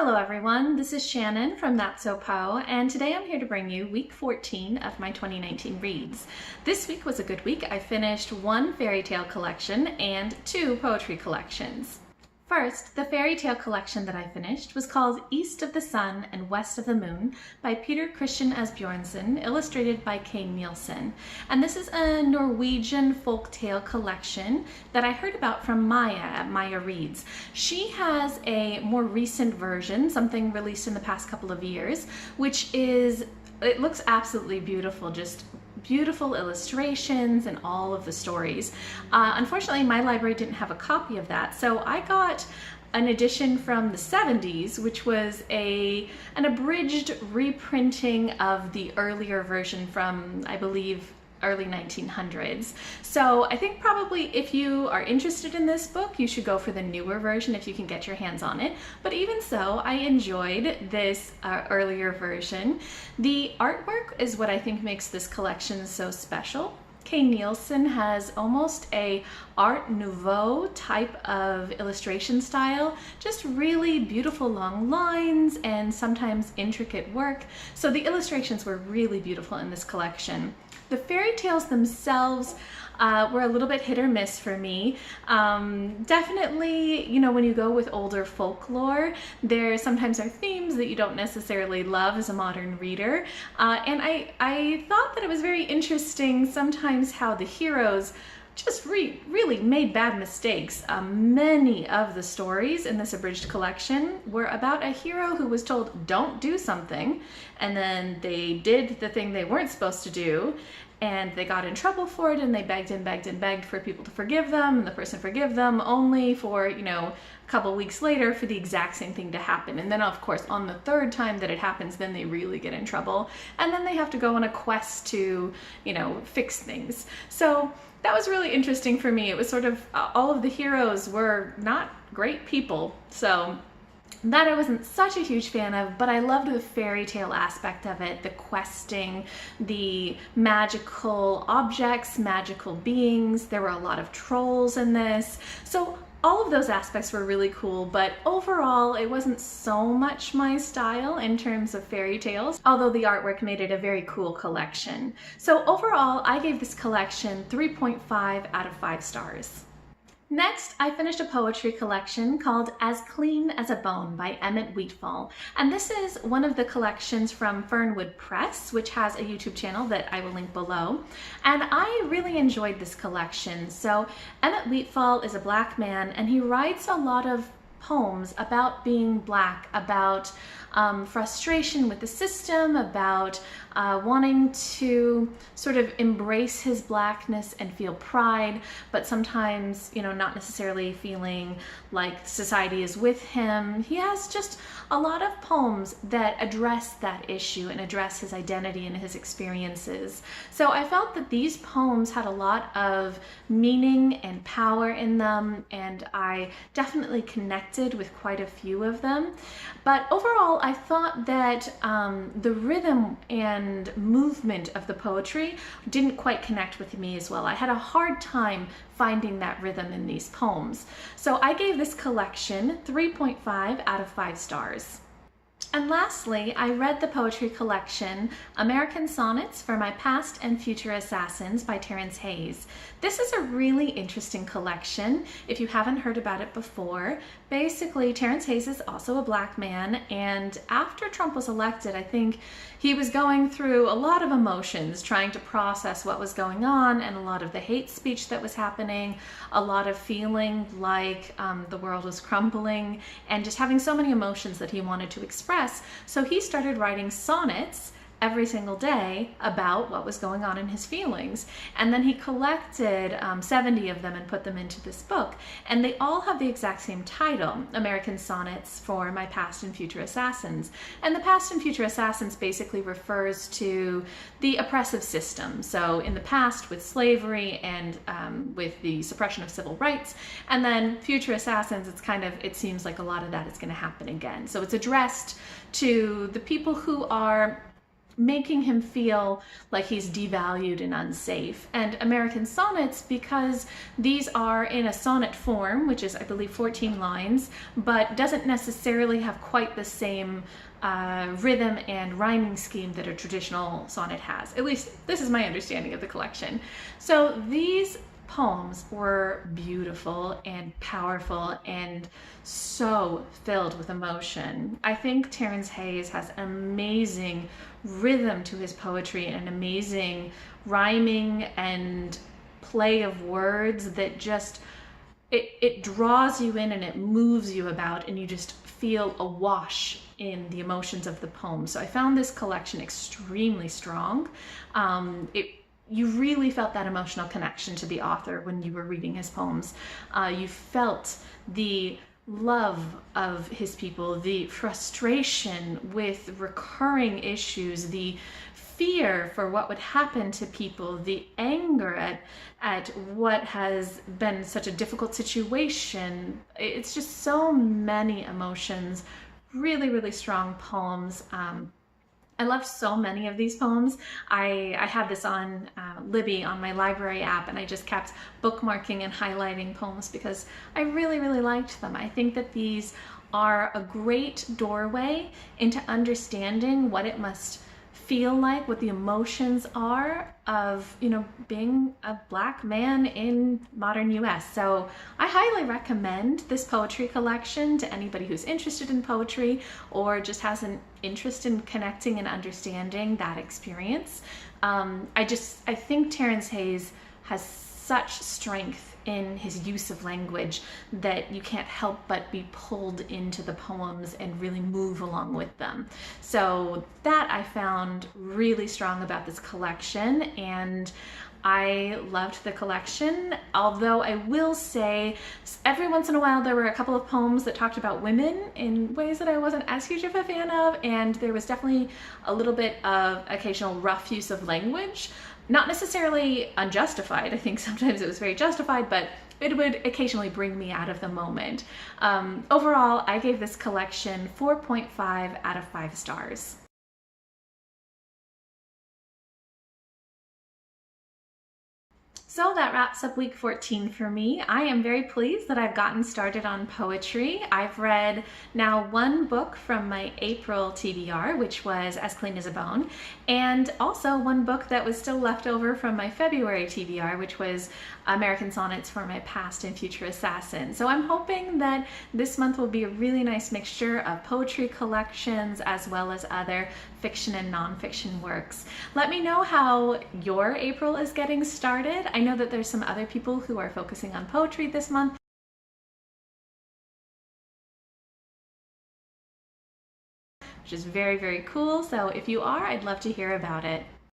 Hello everyone, this is Shannon from That's So Po, and today I'm here to bring you week 14 of my 2019 reads. This week was a good week. I finished one fairy tale collection and two poetry collections. First, the fairy tale collection that I finished was called East of the Sun and West of the Moon by Christen Asbjørnsen, illustrated by Nielsen. And this is a Norwegian folktale collection that I heard about from Maija at Maija Reads. She has a more recent version, something released in the past couple of years, it looks absolutely beautiful, just beautiful illustrations and all of the stories. Unfortunately, my library didn't have a copy of that, so I got an edition from the 70s, which was an abridged reprinting of the earlier version from, I believe, early 1900s. So I think probably if you are interested in this book, you should go for the newer version if you can get your hands on it. But even so, I enjoyed this earlier version. The artwork is what I think makes this collection so special. Nielsen has almost a Art Nouveau type of illustration style, just really beautiful long lines and sometimes intricate work. So the illustrations were really beautiful in this collection. The fairy tales themselves were a little bit hit or miss for me. Definitely, when you go with older folklore, there sometimes are themes that you don't necessarily love as a modern reader. And I thought that it was very interesting sometimes how the heroes just really made bad mistakes. Many of the stories in this abridged collection were about a hero who was told don't do something, and then they did the thing they weren't supposed to do, and they got in trouble for it, and they begged and begged and begged for people to forgive them, and the person forgive them, only for, a couple weeks later for the exact same thing to happen. And then of course on the third time that it happens, then they really get in trouble, and then they have to go on a quest to, fix things. So that was really interesting for me. It was sort of, all of the heroes were not great people. So that I wasn't such a huge fan of, but I loved the fairy tale aspect of it, the questing, the magical objects, magical beings. There were a lot of trolls in this. So all of those aspects were really cool, but overall it wasn't so much my style in terms of fairy tales, although the artwork made it a very cool collection. So overall, I gave this collection 3.5 out of 5 stars. Next, I finished a poetry collection called As Clean as a Bone by Emmett Wheatfall. And this is one of the collections from Fernwood Press, which has a YouTube channel that I will link below. And I really enjoyed this collection. So Emmett Wheatfall is a Black man, and he writes a lot of poems about being Black, about frustration with the system, about wanting to sort of embrace his Blackness and feel pride, but sometimes, not necessarily feeling like society is with him. He has just a lot of poems that address that issue and address his identity and his experiences. So I felt that these poems had a lot of meaning and power in them, and I definitely connected with quite a few of them. But overall, I thought that the rhythm and movement of the poetry didn't quite connect with me as well. I had a hard time finding that rhythm in these poems. So I gave this collection 3.5 out of 5 stars. And lastly, I read the poetry collection American Sonnets for My Past and Future Assassins by Terrence Hayes. This is a really interesting collection if you haven't heard about it before. Basically, Terrence Hayes is also a Black man, and after Trump was elected, I think he was going through a lot of emotions, trying to process what was going on and a lot of the hate speech that was happening, a lot of feeling like the world was crumbling, and just having so many emotions that he wanted to express. So he started writing sonnets every single day about what was going on in his feelings. And then he collected 70 of them and put them into this book. And they all have the exact same title, American Sonnets for My Past and Future Assassins. And the Past and Future Assassins basically refers to the oppressive system. So in the past with slavery and with the suppression of civil rights, and then Future Assassins, it seems like a lot of that is going to happen again. So it's addressed to the people who are making him feel like he's devalued and unsafe. And American Sonnets, because these are in a sonnet form, which is, I believe, 14 lines, but doesn't necessarily have quite the same rhythm and rhyming scheme that a traditional sonnet has. At least this is my understanding of the collection. So these poems were beautiful and powerful and so filled with emotion. I think Terence Hayes has an amazing rhythm to his poetry and an amazing rhyming and play of words that just it draws you in and it moves you about, and you just feel awash in the emotions of the poem. So I found this collection extremely strong. You really felt that emotional connection to the author when you were reading his poems. You felt the love of his people, the frustration with recurring issues, the fear for what would happen to people, the anger at what has been such a difficult situation. It's just so many emotions, really, really strong poems. I loved so many of these poems. I had this on Libby on my library app, and I just kept bookmarking and highlighting poems because I really, really liked them. I think that these are a great doorway into understanding what it must feel like, what the emotions are of, you know, being a Black man in modern US. So I highly recommend this poetry collection to anybody who's interested in poetry or just has an interest in connecting and understanding that experience. I think Terence Hayes has such strength in his use of language that you can't help but be pulled into the poems and really move along with them. So that I found really strong about this collection, and I loved the collection, although I will say every once in a while there were a couple of poems that talked about women in ways that I wasn't as huge of a fan of, and there was definitely a little bit of occasional rough use of language. Not necessarily unjustified. I think sometimes it was very justified, but it would occasionally bring me out of the moment. Overall, I gave this collection 4.5 out of 5 stars. So that wraps up week 14 for me. I am very pleased that I've gotten started on poetry. I've read now one book from my April TBR, which was As Clean as a Bone, and also one book that was still left over from my February TBR, which was American Sonnets for My Past and Future Assassin. So I'm hoping that this month will be a really nice mixture of poetry collections as well as other fiction and nonfiction works. Let me know how your April is getting started. I know that there's some other people who are focusing on poetry this month, which is very, very cool. So if you are, I'd love to hear about it.